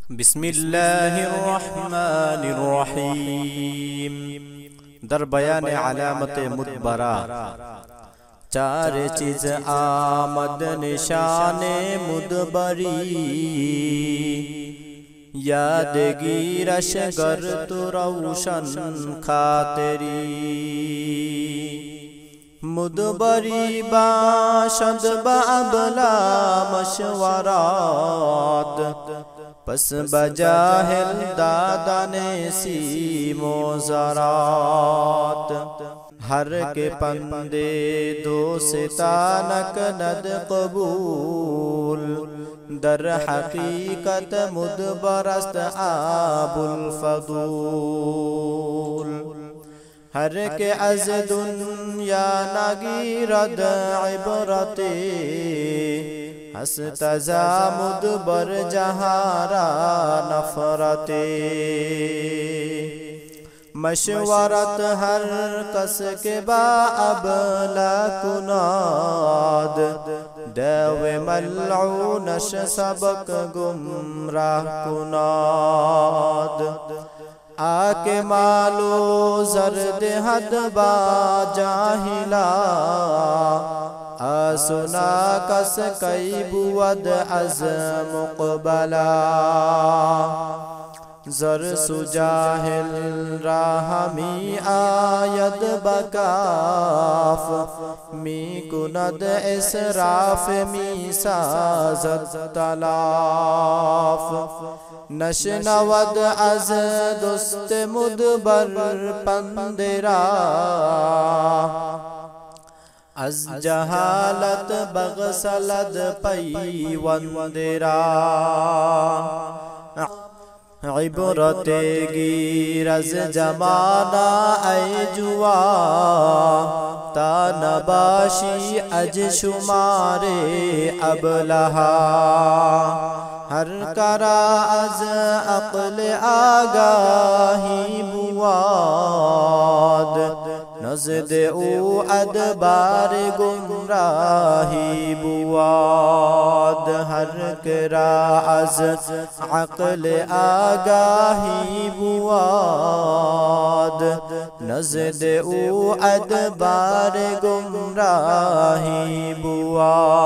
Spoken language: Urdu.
بسم اللہ الرحمن الرحیم در بیان علامت مدبرہ چار چیز آمد نشان مدبری یادگیرش گر تو روشن خاطری مدبری باشد با ابلا مشورات پس بجاہل دادن سیم و زرات ہر کے پندے دوستانک ند قبول در حقیقت مدبرست آب الفضول ہر کے از دنیا نگیرد عبرتی ہست ازا مدبر جہارا نفرتی مشورت ہر کس کے با ابلا کناد دیو ملعونش سبق گمراہ کناد آکے مالو زرد حد با جاہلا آسنا کس کئی بود از مقبلا زر سجاہل راہمی آید بکاف می کند اسراف می سازد تلاف نشنود از دست مدبر پندرا از جہالت بغسلد پیوندرا عبرت گیر از جمانہ ای جوا تا نباشی اج شمار ابلہا ہر کرا از عقل آگاہی بواد نزد او ادبار گمراہی بواد ہر کرا از عقل آگاہی بواد نزد او ادبار گمراہی بواد